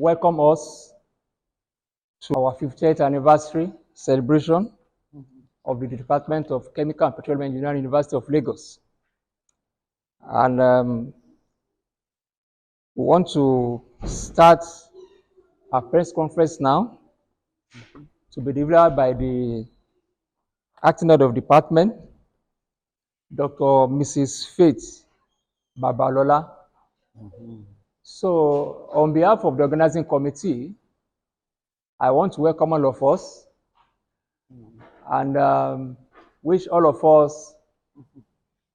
welcome us to our 50th anniversary celebration of the Department of Chemical and Petroleum Engineering, University of Lagos. And we want to start our press conference now to be delivered by the acting head of department, Dr. Mrs. Faith Babalola. So on behalf of the organizing committee, I want to welcome all of us and wish all of us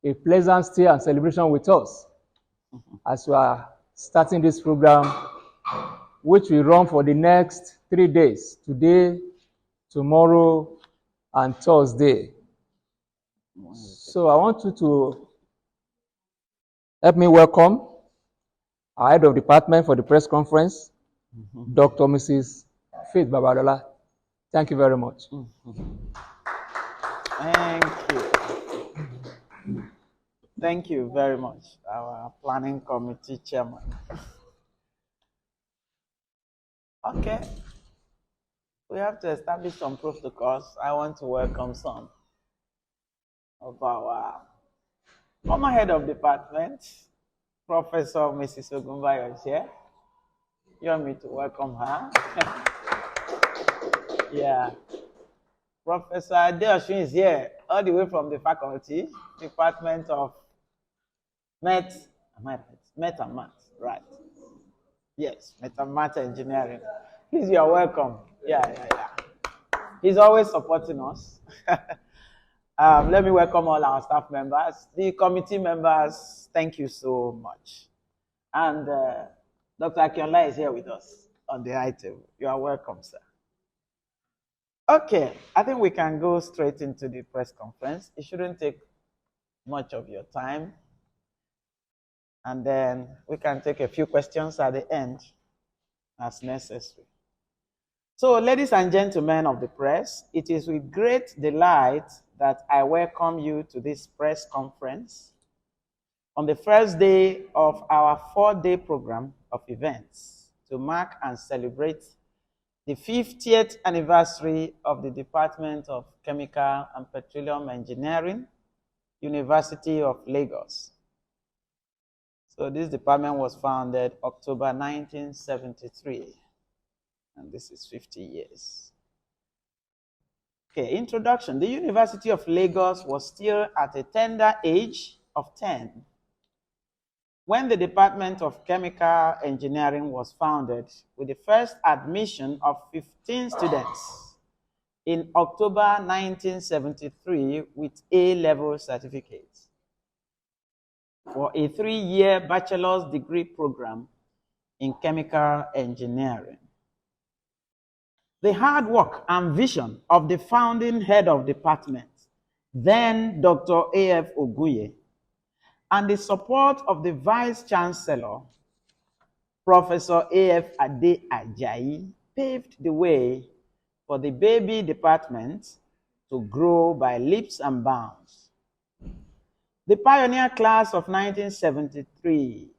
a pleasant stay and celebration with us as we are starting this program, which will run for the next 3 days, today, tomorrow, and Thursday. So I want you to help me welcome our head of department for the press conference, Dr. Mrs. Faith Babalola. Thank you very much. Thank you. Thank you very much, our planning committee chairman. Okay. We have to establish some protocols. I want to welcome some of our former head of department, Professor Mrs. Ogunbayo is here. You want me to welcome her? Yeah. Professor Adeosun is here, all the way from the faculty, Department of Met and Math, right? Yes, Met and Math Engineering. Please, you're welcome. Yeah. He's always supporting us. Let me welcome all our staff members. The committee members, thank you so much. And Dr. Akionla is here with us on the high table. You are welcome, sir. Okay, I think we can go straight into the press conference. It shouldn't take much of your time. And then we can take a few questions at the end as necessary. So, ladies and gentlemen of the press, it is with great delight that I welcome you to this press conference on the first day of our 4-day program of events to mark and celebrate the 50th anniversary of the Department of Chemical and Petroleum Engineering, University of Lagos. So this department was founded October 1973, and this is 50 years. Okay, introduction. The University of Lagos was still at a tender age of 10 when the Department of Chemical Engineering was founded, with the first admission of 15 students in October 1973 with A-level certificates for a 3-year bachelor's degree program in chemical engineering. The hard work and vision of the founding head of department, then Dr. A.F. Ogunye, and the support of the Vice Chancellor, Professor A.F. Ade Ajayi, paved the way for the baby department to grow by leaps and bounds. The pioneer class of 1973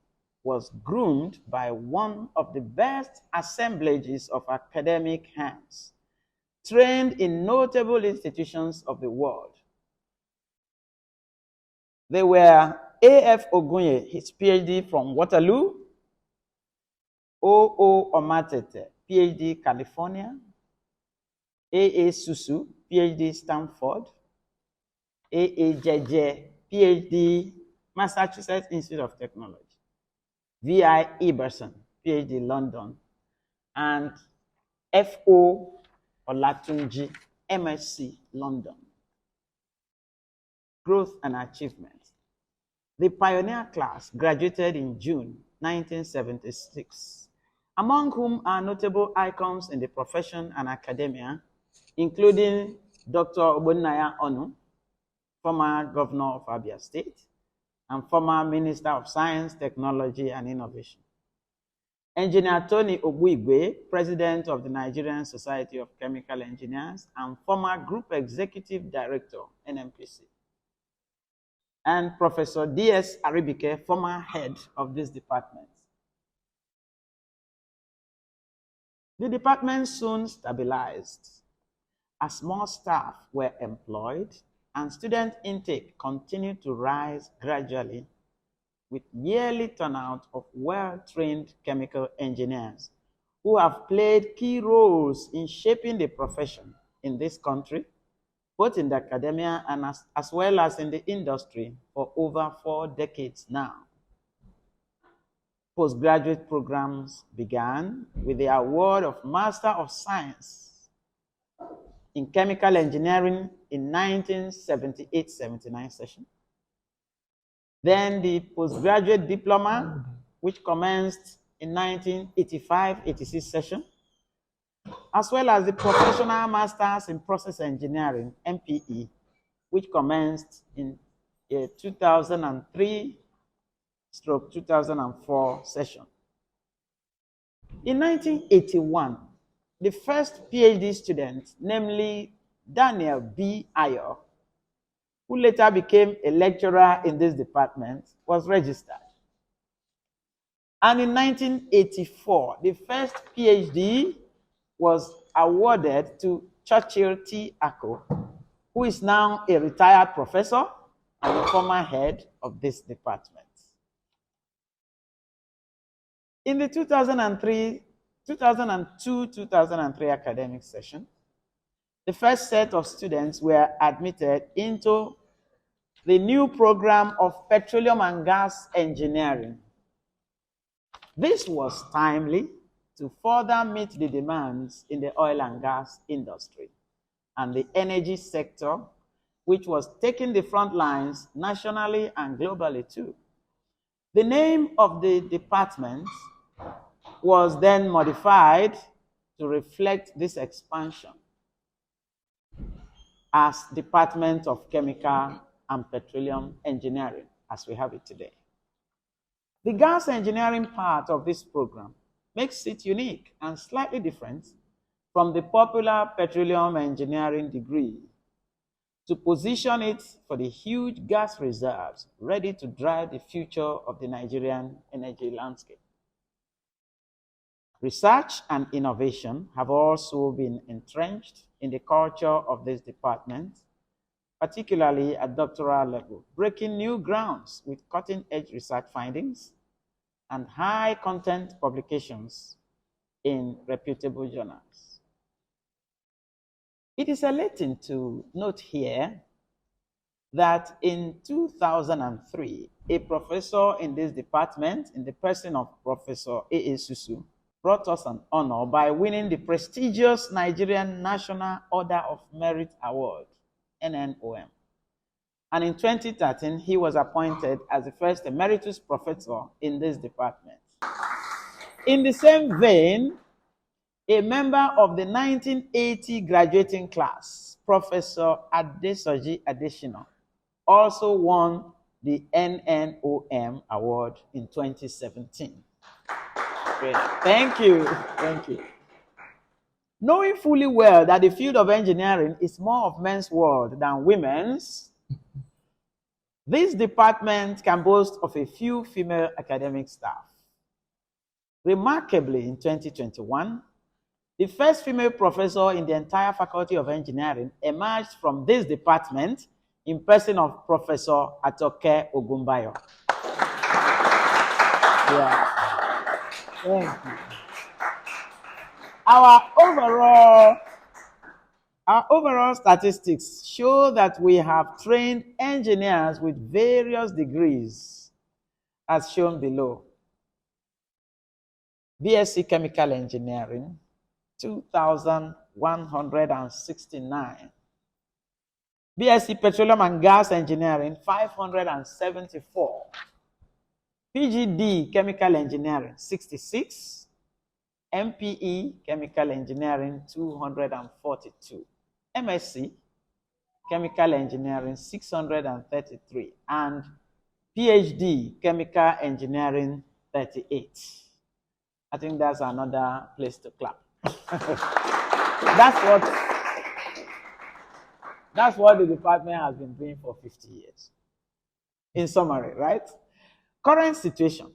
was groomed by one of the best assemblages of academic hands, trained in notable institutions of the world. They were A.F. Ogunye, his PhD from Waterloo, O.O. Omatete, PhD California, A.A. Susu, PhD Stanford, A.A. Jeje, PhD Massachusetts Institute of Technology, V.I. Iberson, PhD London, and F.O. Olatunji, MSc London. Growth and achievement. The pioneer class graduated in June 1976, among whom are notable icons in the profession and academia, including Dr. Obonnaya Onu, former governor of Abia State, and former Minister of Science, Technology, and Innovation. Engineer Tony Ogbuigwe, President of the Nigerian Society of Chemical Engineers, and former Group Executive Director, NMPC. And Professor D.S. Aribike, former head of this department. The department soon stabilized as more staff were employed and student intake continued to rise gradually with yearly turnout of well-trained chemical engineers who have played key roles in shaping the profession in this country, both in the academia and as well as in the industry for over 4 decades now. Postgraduate programs began with the award of Master of Science in Chemical Engineering in 1978-79 session. Then the postgraduate diploma, which commenced in 1985-86 session, as well as the Professional Masters in Process Engineering, MPE, which commenced in 2003/2004 session. In 1981, the first PhD student, namely Daniel B. Ayo, who later became a lecturer in this department, was registered. And in 1984, the first PhD was awarded to Churchill T. Ako, who is now a retired professor and the former head of this department. In the 2002-2003 academic session, the first set of students were admitted into the new program of Petroleum and Gas Engineering. This was timely to further meet the demands in the oil and gas industry and the energy sector, which was taking the front lines nationally and globally too. The name of the department was then modified to reflect this expansion as Department of Chemical and Petroleum Engineering, as we have it today. The gas engineering part of this program makes it unique and slightly different from the popular petroleum engineering degree to position it for the huge gas reserves ready to drive the future of the Nigerian energy landscape. Research and innovation have also been entrenched in the culture of this department, particularly at doctoral level, breaking new grounds with cutting-edge research findings and high-content publications in reputable journals. It is elating to note here that in 2003, a professor in this department, in the person of Professor A.A. Susu, brought us an honor by winning the prestigious Nigerian National Order of Merit Award, NNOM. And in 2013, he was appointed as the first emeritus professor in this department. In the same vein, a member of the 1980 graduating class, Professor Adesoji Adesina, also won the NNOM award in 2017. Great. Thank you. Thank you. Knowing fully well that the field of engineering is more of men's world than women's, this department can boast of a few female academic staff. Remarkably, in 2021, the first female professor in the entire Faculty of Engineering emerged from this department in person of Professor Atoke Ogumbayo. Yeah. Thank you. Our overall statistics show that we have trained engineers with various degrees, as shown below. BSc Chemical Engineering, 2,169. BSc Petroleum and Gas Engineering, 574. PGD Chemical Engineering, 66. MPE Chemical Engineering, 242. MSc Chemical Engineering, 633. And PhD Chemical Engineering, 38. I think that's another place to clap. That's what the department has been doing for 50 years. In summary, right? Current situation.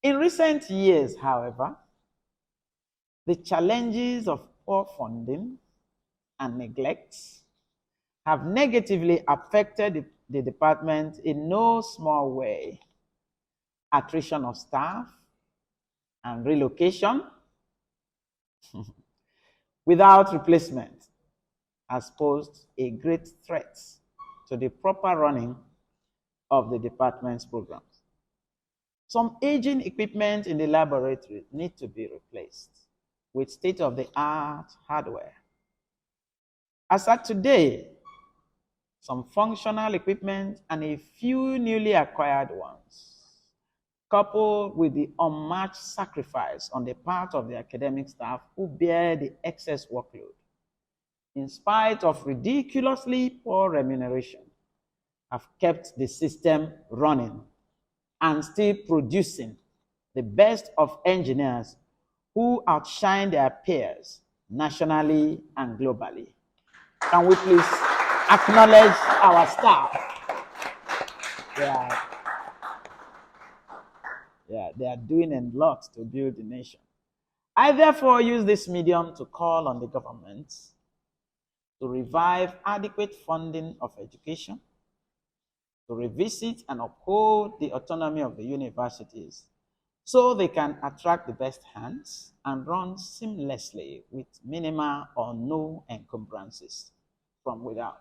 In recent years, however, the challenges of poor funding and neglect have negatively affected the department in no small way. Attrition of staff and relocation without replacement has posed a great threat to the proper running of the department's programs. Some aging equipment in the laboratory need to be replaced with state-of-the-art hardware. As at today, some functional equipment and a few newly acquired ones, coupled with the unmatched sacrifice on the part of the academic staff who bear the excess workload, in spite of ridiculously poor remuneration, have kept the system running and still producing the best of engineers who outshine their peers nationally and globally. Can we please acknowledge our staff? They are doing a lot to build the nation. I therefore use this medium to call on the government to revive adequate funding of education, to revisit and uphold the autonomy of the universities so they can attract the best hands and run seamlessly with minimal or no encumbrances from without.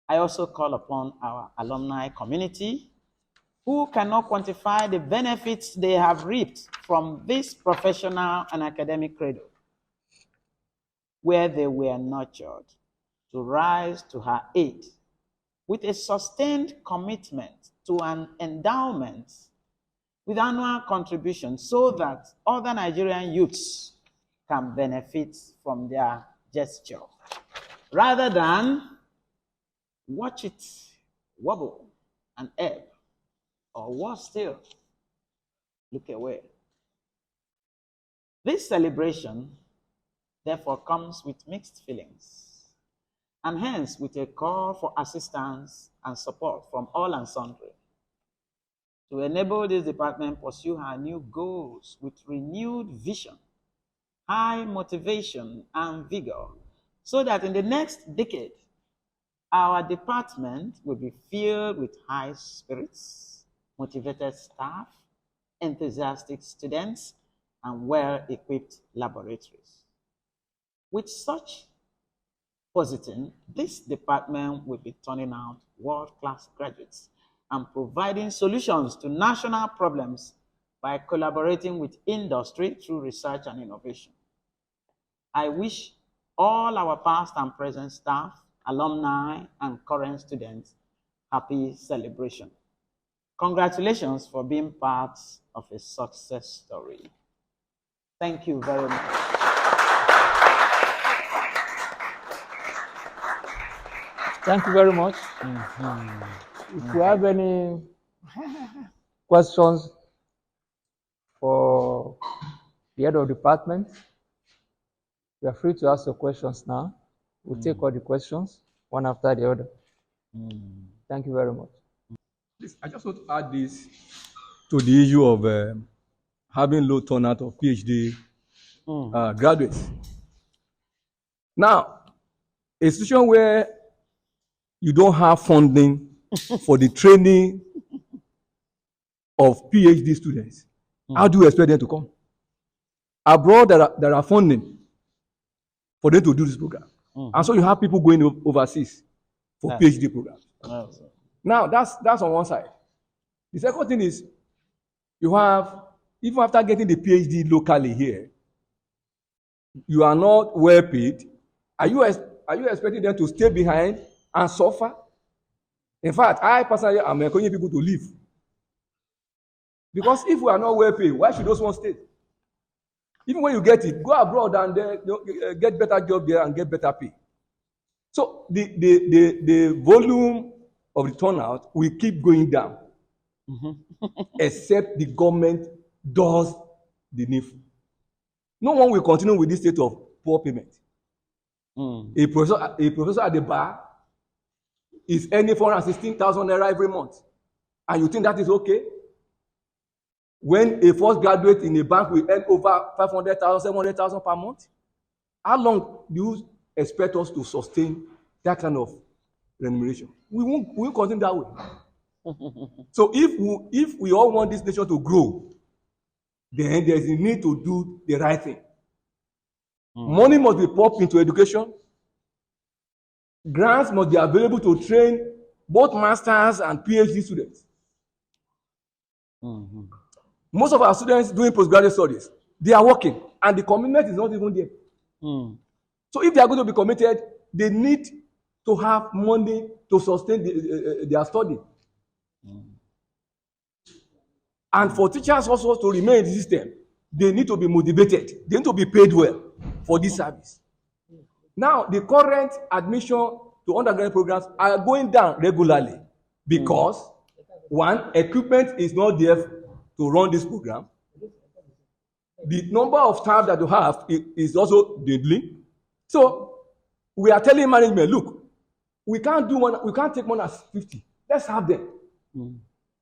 I also call upon our alumni community who cannot quantify the benefits they have reaped from this professional and academic cradle, where they were nurtured, to rise to her aid with a sustained commitment to an endowment with annual contributions so that other Nigerian youths can benefit from their gesture, rather than watch it wobble and ebb, or worse still, look away. This celebration, therefore, comes with mixed feelings, and hence with a call for assistance and support from all and sundry to enable this department pursue her new goals with renewed vision, high motivation, and vigor, so that in the next decade, our department will be filled with high spirits, motivated staff, enthusiastic students, and well-equipped laboratories. With such positing, this department will be turning out world-class graduates and providing solutions to national problems by collaborating with industry through research and innovation. I wish all our past and present staff, alumni, and current students happy celebration. Congratulations for being part of a success story. Thank you very much. Thank you very much. If you have any questions for the head of department, you are free to ask your questions now. We'll take all the questions, one after the other. Thank you very much. I just want to add this to the issue of having low turnout of PhD graduates. Now, a situation where you don't have funding for the training of PhD students, how do you expect them to come? Abroad, there are funding for them to do this program. And so you have people going overseas for PhD programs. Now, that's on one side. The second thing is, you have, even after getting the PhD locally here, you are not well paid. Are you expecting them to stay behind and suffer? In fact, I personally am encouraging people to leave. Because if we are not well paid, why should those ones stay? Even when you get it, go abroad and get better job there and get better pay. So the volume of the turnout will keep going down, except the government does the needful. No one will continue with this state of poor payment. A professor at the bar is earning 416,000 naira every month, and you think that is okay? When a first graduate in a bank will earn over 500,000, 700,000 per month, how long do you expect us to sustain that kind of remuneration? We won't continue that way. So if we all want this nation to grow, then there's a need to do the right thing. Money must be pumped into education. Grants must be available to train both masters and PhD students. Most of our students doing postgraduate studies, they are working, and the commitment is not even there. So if they are going to be committed, they need to have money to sustain their study. And for teachers also to remain in the system, they need to be motivated. They need to be paid well for this service. Now, the current admission to undergraduate programs are going down regularly because, one, equipment is not there to run this program. The number of staff that you have is also dwindling. So, we are telling management, look, we can't take more than 50. Let's have them.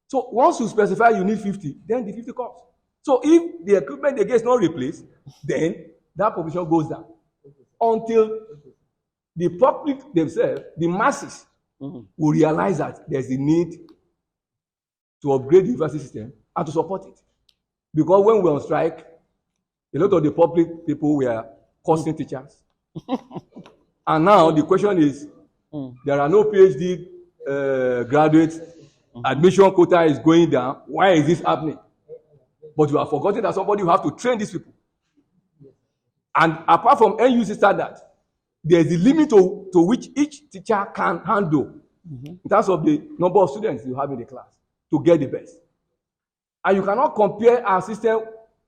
So once you specify you need 50, then the 50 comes. So if the equipment again is not replaced, then that provision goes down until the public themselves, the masses, will realize that there's a need to upgrade the university system and to support it. Because when we're on strike, a lot of the public people were costing teachers. And now the question is, there are no PhD graduates. Admission quota is going down. Why is this happening? But you have forgotten that somebody will have to train these people. And apart from NUC standard, there is a limit to which each teacher can handle in terms of the number of students you have in the class to get the best. And you cannot compare our system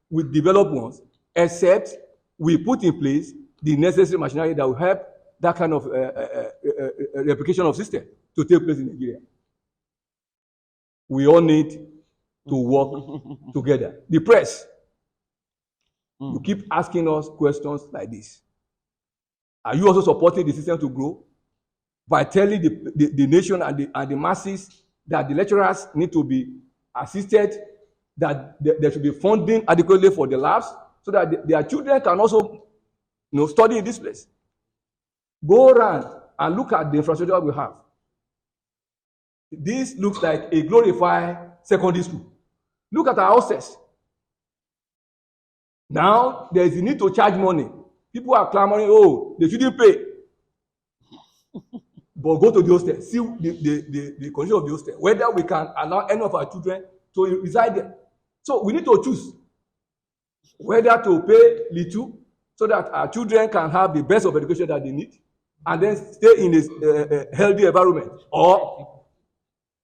with developed ones, except we put in place the necessary machinery that will help that kind of replication of system to take place in Nigeria. We all need to work together. The press, you keep asking us questions like this. Are you also supporting the system to grow by telling the nation and the masses that the lecturers need to be assisted, that there should be funding adequately for the labs so that their children can also study in this place? Go around and look at the infrastructure we have. This looks like a glorified secondary school. Look at our hostels. Now, there is a need to charge money. People are clamoring, oh, they shouldn't pay. But go to the hostel, see the condition of the hostel, whether we can allow any of our children to reside there. So we need to choose whether to pay little so that our children can have the best of education that they need and then stay in a healthy environment, or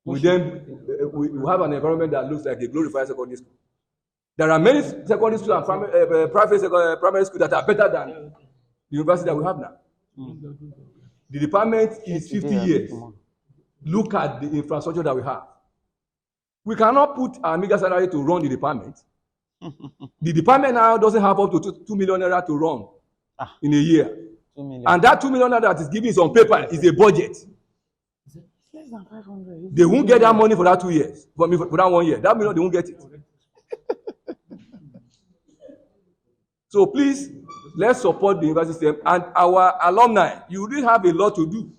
we have an environment that looks like a glorified secondary school. There are many secondary schools and primary schools that are better than the university that we have now. The department is 50 years. Look at the infrastructure that we have. We cannot put our meager salary to run the department. The department now doesn't have up to 2 million naira to run in a year. And that 2 million naira that is given is on paper is a budget. Less than 500. They won't get that money for that 2 years. For that 1 year. That million, they won't get it. So please, let's support the university system and our alumni. You really have a lot to do.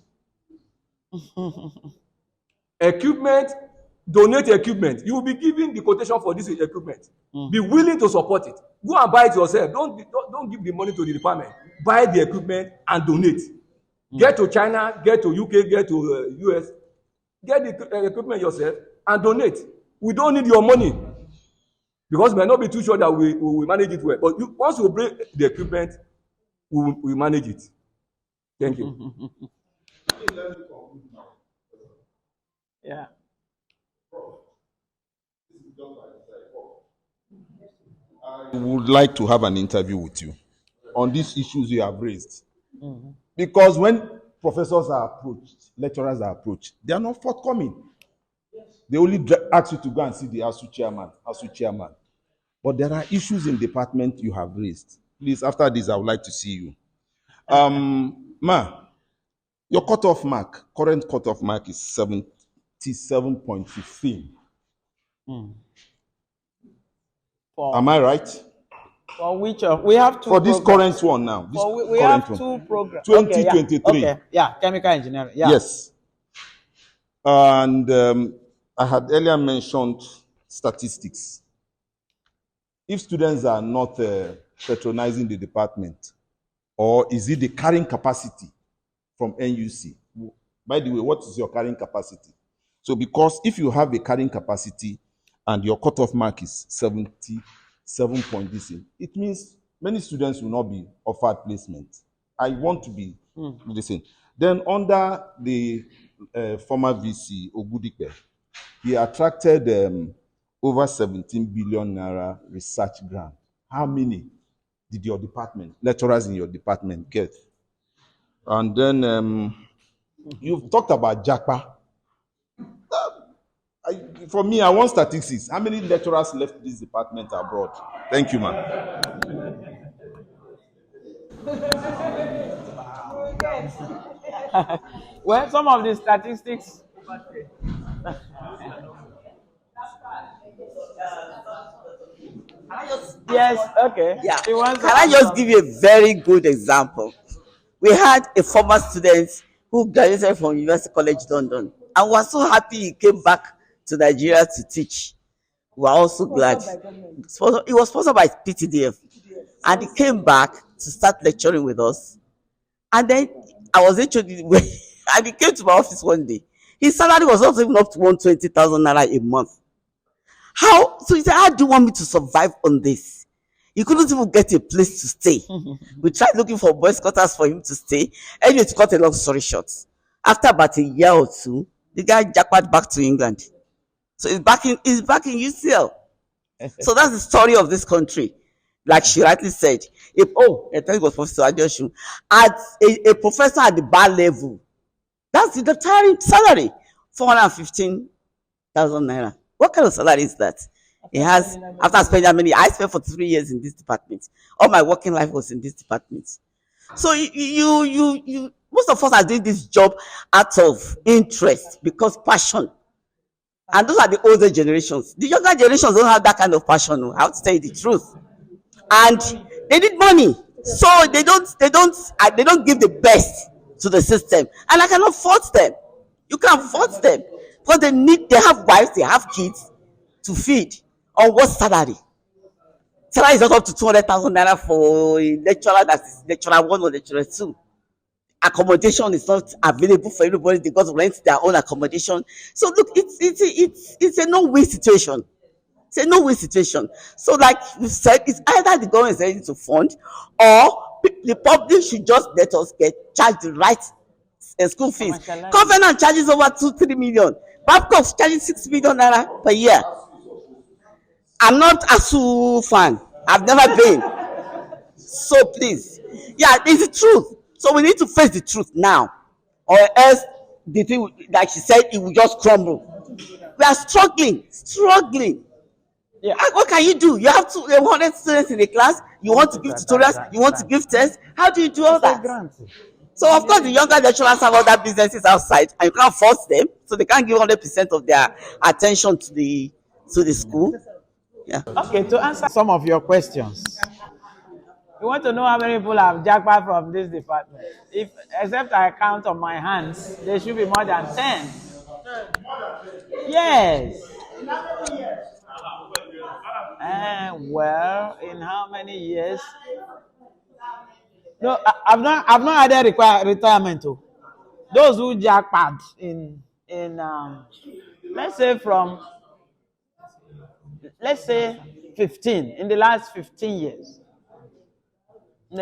Equipment, donate equipment. You will be given the quotation for this equipment. Be willing to support it. Go and buy it yourself. Don't give the money to the department. Buy the equipment and donate. Get to China, get to UK, get to US. Get the equipment yourself and donate. We don't need your money. Because we may not be too sure that we will manage it well. But once we bring the equipment, we manage it. Thank you. Yeah. I would like to have an interview with you on these issues you have raised. Because when professors are approached, lecturers are approached, they are not forthcoming. They only ask you to go and see the ASU chairman. But there are issues in department you have raised. Please, after this, I would like to see you. Ma, your cutoff mark, current cutoff mark is 77.15. Am I right? For which of we have two For this programs. current one now. This We current have one. two programs. 2023. Okay, yeah, chemical engineering. Yeah. Yes. And I had earlier mentioned statistics. If students are not patronizing the department, or is it the carrying capacity from NUC? By the way, what is your carrying capacity? So because if you have a carrying capacity and your cutoff mark is 77 point this, it means many students will not be offered placement. I want to be listening. Then under the former VC Ogudipe, he attracted over 17 billion naira research grant. How many did your department, lecturers in your department get? And then you've talked about JAPA. For me, I want statistics. How many lecturers left this department abroad? Thank you, ma'am. Well, some of the statistics. Yes, okay. Yeah. She wants to Can I add just something. give you a very good example? We had a former student who graduated from University College London and was so happy he came back to Nigeria to teach. We are also glad. It was sponsored by PTDF. And he came back to start lecturing with us. And then I was actually, and he came to my office one day. His salary was not even up to 120,000 naira a month. How? So he said, how do you want me to survive on this? He couldn't even get a place to stay. We tried looking for boys' quarters for him to stay. Anyway, to cut a long story short, after about a year or two, the guy jackpot back to England. So he's back in UCL. So that's the story of this country. Like she rightly said, I think it was Professor Adjoshu, at a professor at the bar level, that's the retiring salary, 415,000 naira. What kind of salary is that? He has, after spending many, I spent for 3 years in this department. All my working life was in this department. So you most of us are doing this job out of interest because passion. And those are the older generations. The younger generations don't have that kind of passion. I have to tell you the truth. And they need money, so they don't give the best to the system. And I cannot force them. You can't force them because they have wives, they have kids to feed. On what salary? Salary is not up to 200,000 naira for a lecturer that is lecturer 1 or lecturer 2. Accommodation is not available for everybody. They got to rent their own accommodation. So look, it's a no-win situation. It's a no-win situation. So like we said, it's either the government is ready to fund, or the public should just let us charge the right school fees. Covenant charges over 2-3 million. Babcock charges 6 million naira per year. I'm not a ASU fan. I've never been. So please, yeah, it's the truth. So we need to face the truth now, or else the thing, like she said, it will just crumble. We are struggling. Yeah. What can you do? You have 100 students in the class. You want to give tutorials. You want to give tests. How do you do all that? So of course, the younger lecturers have other businesses outside, and you can't force them. So they can't give 100% of their attention to the school. Yeah. Okay, to answer some of your questions, you want to know how many people have jackpot from this department? If except I count on my hands, there should be more than 10. Yes. Well, in how many years? No, I've not had a retirement. Too. Those who jackpot in let's say 15 in the last 15 years. And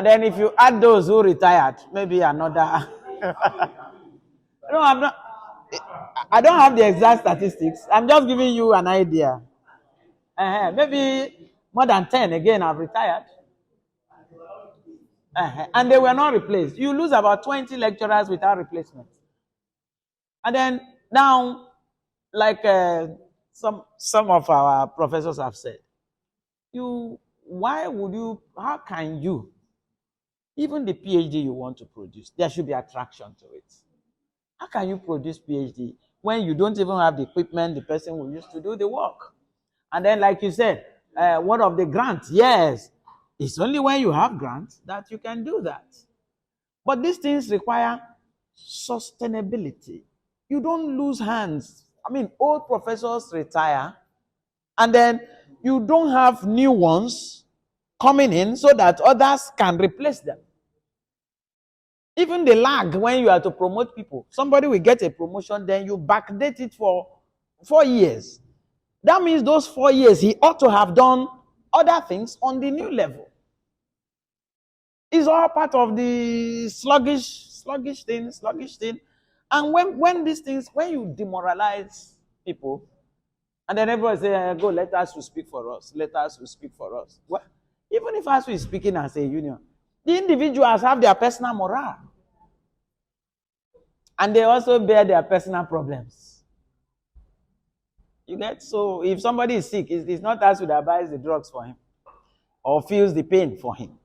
then if you add those who retired, maybe another. No, I don't have the exact statistics. I'm just giving you an idea. Maybe more than 10 again have retired. And they were not replaced. You lose about 20 lecturers without replacement. And then now, like some of our professors have said, how can you, even the PhD you want to produce, there should be attraction to it. How can you produce PhD when you don't even have the equipment the person will use to do the work. And then, like you said, what of the grant? Yes, it's only when you have grants that you can do that. But these things require sustainability. You don't lose hands. I mean, old professors retire, and then you don't have new ones coming in so that others can replace them. Even the lag when you are to promote people, somebody will get a promotion, then you backdate it for 4 years. That means those 4 years he ought to have done other things on the new level. It's all part of the sluggish thing. And when these things, when you demoralize people, and then everybody say, go, let us speak for us. Let us speak for us. Well, even if us is speaking as a union, the individuals have their personal morale. And they also bear their personal problems. You get? So if somebody is sick, it's not us who buys the drugs for him or feels the pain for him.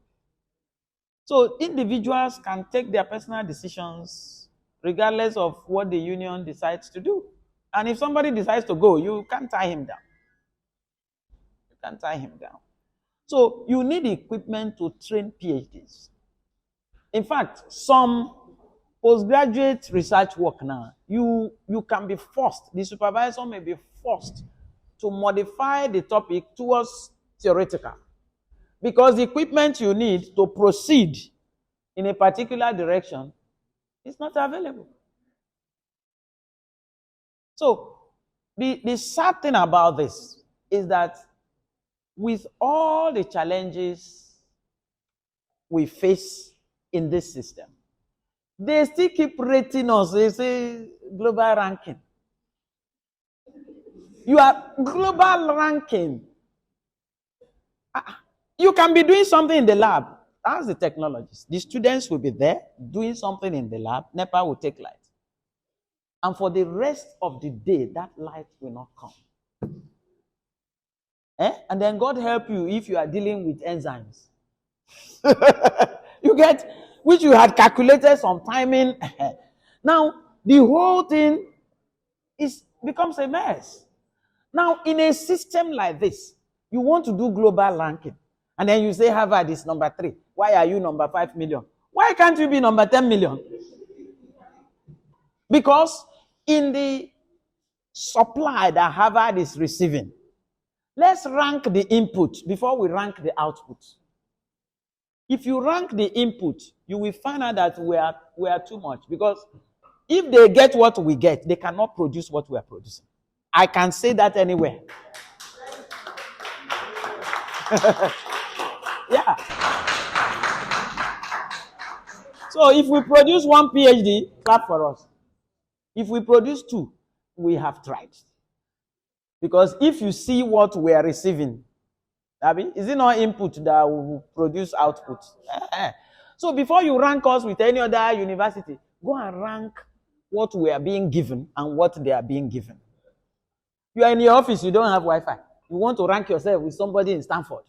So individuals can take their personal decisions regardless of what the union decides to do. And if somebody decides to go, you can't tie him down. You can't tie him down. So you need equipment to train PhDs. In fact, some postgraduate research work now, you can be forced, the supervisor may be forced to modify the topic towards theoretical. Because the equipment you need to proceed in a particular direction is not available. So, the sad thing about this is that with all the challenges we face in this system, they still keep rating us. They say global ranking. You are global ranking. You can be doing something in the lab. That's the technologies. The students will be there doing something in the lab. NEPA will take light. And for the rest of the day, that light will not come. And then God help you if you are dealing with enzymes. You get, which you had calculated some timing. Now, the whole thing becomes a mess. Now, in a system like this, you want to do global ranking. And then you say Harvard is number 3. Why are you number 5 million? Why can't you be number 10 million? Because in the supply that Harvard is receiving, let's rank the input before we rank the output. If you rank the input, you will find out that we are too much. Because if they get what we get, they cannot produce what we are producing. I can say that anywhere. Yeah. So if we produce 1 PhD, clap for us. If we produce 2, we have tried. Because if you see what we are receiving, is it not input that will produce output? So before you rank us with any other university, go and rank what we are being given and what they are being given. You are in your office, you don't have Wi-Fi. You want to rank yourself with somebody in Stanford.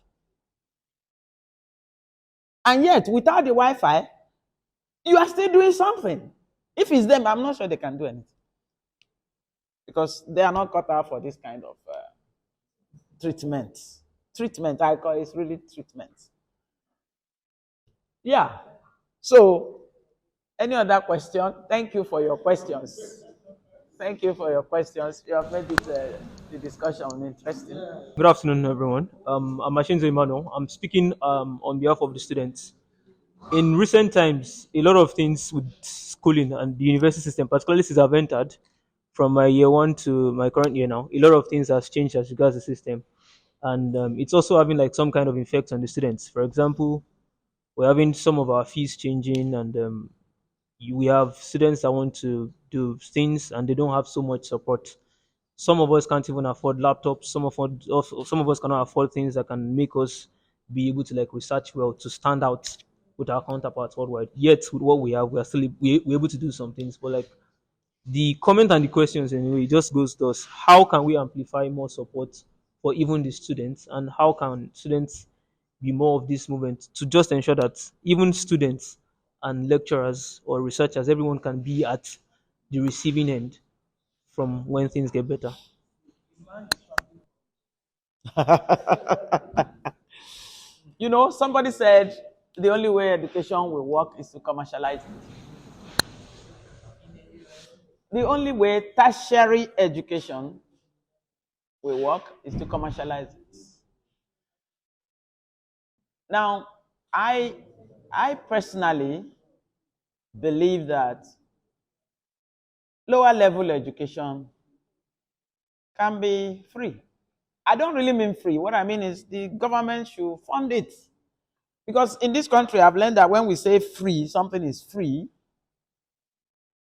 And yet, without the Wi-Fi, you are still doing something. If it's them, I'm not sure they can do anything. Because they are not cut out for this kind of treatment. Treatment, I call it really treatment. Yeah. So, any other question? Thank you for your questions. Thank you for your questions. You have made it, the discussion interesting. Good afternoon, everyone. I'm Mashinzo Emmanuel. I'm speaking on behalf of the students. In recent times, a lot of things with schooling and the university system, particularly since I've entered from my year 1 to my current year now, a lot of things has changed as regards the system. And it's also having like some kind of effect on the students. For example, we're having some of our fees changing, and we have students that want to do things and they don't have so much support. Some of us can't even afford laptops. Some of us cannot afford things that can make us be able to like research well, to stand out with our counterparts worldwide. Yet with what we have, we're able to do some things. But like the comment and the questions anyway, it just goes to us: how can we amplify more support for even the students, and how can students be more of this movement to just ensure that even students and lecturers or researchers, everyone can be at the receiving end from when things get better. You know, somebody said the only way education will work is to commercialize it. The only way tertiary education will work is to commercialize it. Now, I personally believe that lower level education can be free. I don't really mean free. What I mean is the government should fund it. Because in this country, I've learned that when we say free, something is free,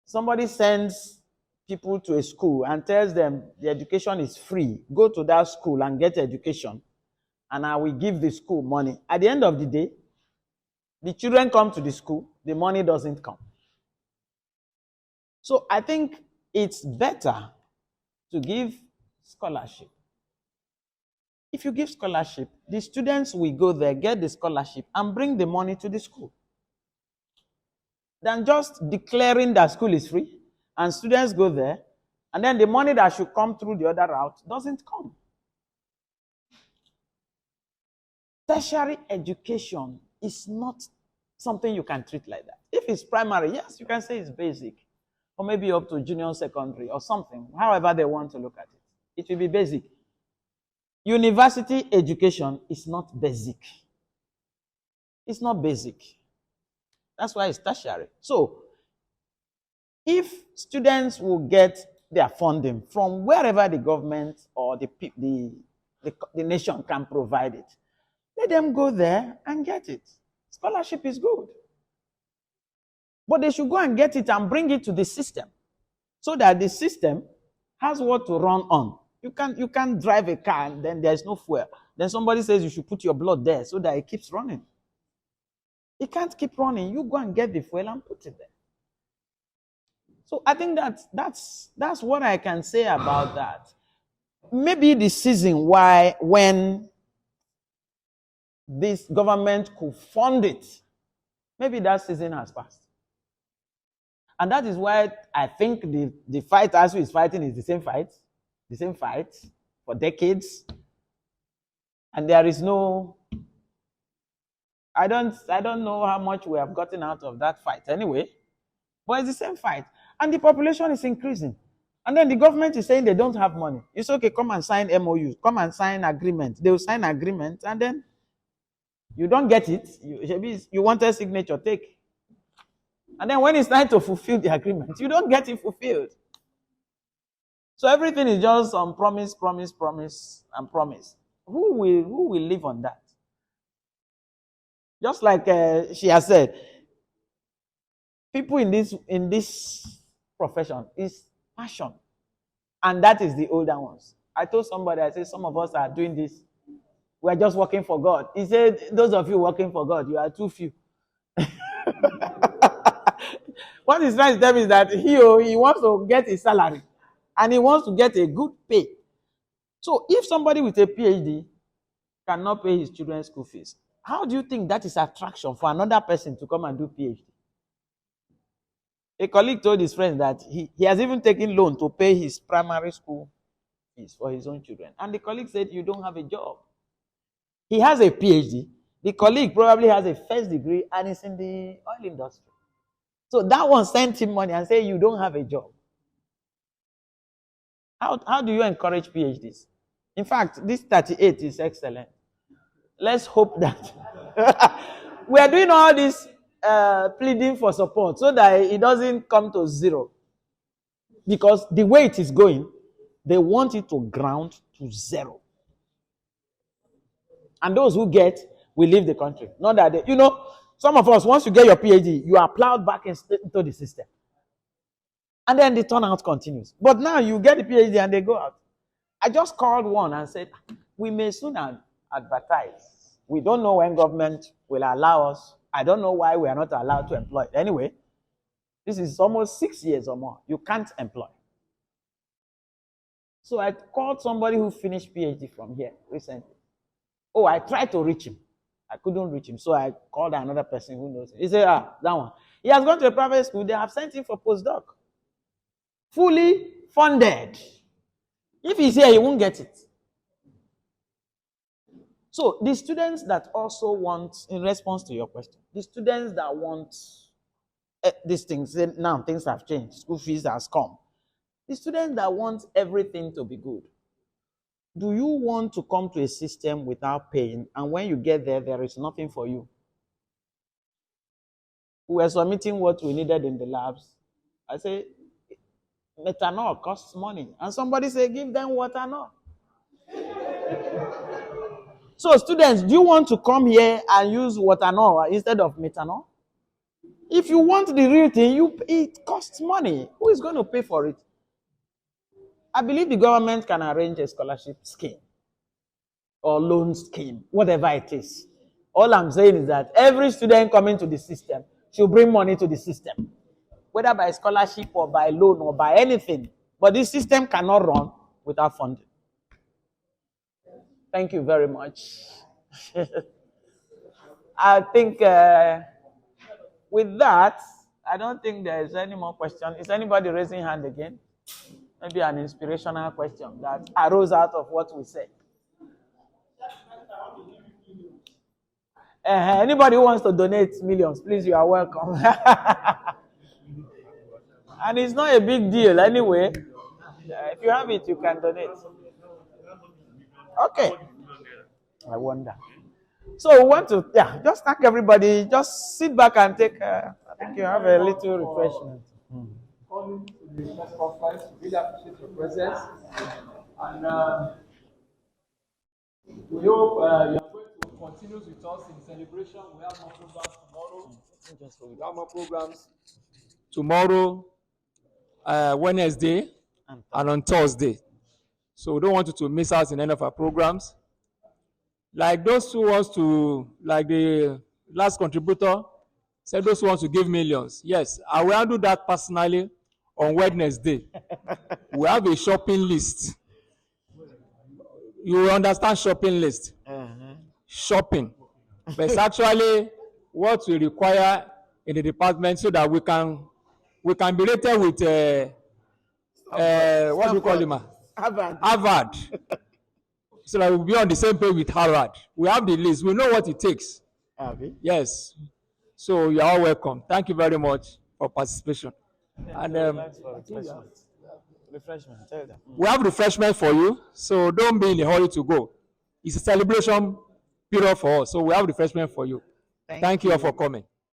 somebody sends people to a school and tells them the education is free. Go to that school and get education, and I will give the school money. At the end of the day, the children come to the school, the money doesn't come. So I think it's better to give scholarship. If you give scholarship, the students will go there, get the scholarship, and bring the money to the school. Than just declaring that school is free, and students go there, and then the money that should come through the other route doesn't come. Tertiary education is not something you can treat like that. If it's primary, yes, you can say it's basic, or maybe up to junior secondary or something, however they want to look at it. It will be basic. University education is not basic. It's not basic. That's why it's tertiary. So, if students will get their funding from wherever the government or the nation can provide it, let them go there and get it. Scholarship is good. But they should go and get it and bring it to the system so that the system has what to run on. You can't drive a car and then there's no fuel. Then somebody says you should put your blood there so that it keeps running. It can't keep running. You go and get the fuel and put it there. So I think that's what I can say about that. Maybe the season when this government could fund it, maybe that season has passed. And that is why I think the fight ASU is fighting is the same fight for decades. And there is no, I don't know how much we have gotten out of that fight anyway, but it's the same fight. And the population is increasing. And then the government is saying they don't have money. It's okay, come and sign MOUs, come and sign agreement. They will sign agreement, and then you don't get it. You want a signature, take. And then when it's time to fulfill the agreement, you don't get it fulfilled. So everything is just on promise, promise, promise, and promise. Who will live on that? Just like she has said, people in this profession is passion, and that is the older ones. I told somebody, I said, some of us are doing this. We are just working for God. He said, those of you working for God, you are too few. What he's trying to tell me is that he wants to get his salary, and he wants to get a good pay. So if somebody with a PhD cannot pay his children's school fees, how do you think that is attraction for another person to come and do PhD? A colleague told his friend that he has even taken loan to pay his primary school fees for his own children. And the colleague said, you don't have a job. He has a PhD. The colleague probably has a first degree and is in the oil industry. So that one sent him money and said, you don't have a job. How do you encourage PhDs? In fact, this 38 is excellent. Let's hope that we are doing all this pleading for support so that it doesn't come to zero. Because the way it is going, they want it to ground to zero. And those who get will leave the country. Not that some of us, once you get your PhD, you are plowed back into the system. And then the turnout continues. But now you get the PhD and they go out. I just called one and said, we may soon advertise. We don't know when government will allow us. I don't know why we are not allowed to employ. Anyway, this is almost 6 years or more. You can't employ. So I called somebody who finished PhD from here recently. Oh, I tried to reach him. I couldn't reach him. So I called another person who knows him. He said, that one. He has gone to a private school. They have sent him for postdoc. fully funded. If he's here, he won't get it. So the students that also want, in response to your question, the students that want these things, now things have changed, school fees has come. The students that want everything to be good, do you want to come to a system without paying, and when you get there, there is nothing for you? We were submitting what we needed in the labs. I say, methanol costs money. And somebody say, give them water now. So students, do you want to come here and use water instead of methanol? If you want the real thing, it costs money. Who is going to pay for it? I believe the government can arrange a scholarship scheme or loan scheme, whatever it is. All I'm saying is that every student coming to the system should bring money to the system, whether by scholarship or by loan or by anything. But this system cannot run without funding. Thank you very much. I think with that, I don't think there's any more question. Is anybody raising hand again? Maybe an inspirational question that arose out of what we said. Anybody who wants to donate millions, please, you are welcome. And it's not a big deal anyway. If you have it, you can donate. Okay. I wonder. So we want to, just thank everybody. Just sit back and take, I think you have a little refreshment. Coming to the press conference, really appreciate your presence. And we hope you are going to continue with us in celebration. We have more programs tomorrow. We have more programs tomorrow, Wednesday, and on Thursday. So we don't want you to miss out in any of our programs. Like those who wants to, like the last contributor said, those who want to give millions. Yes, I will handle that personally on Wednesday. We have a shopping list. You will understand shopping list. Shopping. But it's actually what we require in the department so that we can be rated with what do you call him? Harvard. So that we'll be on the same page with Harvard. We have the list. We know what it takes. Yes. So you are all welcome. Thank you very much for participation. And refreshment. We have refreshment for you, so don't be in a hurry to go. It's a celebration period for us, so we have refreshment for you. Thank you all for coming.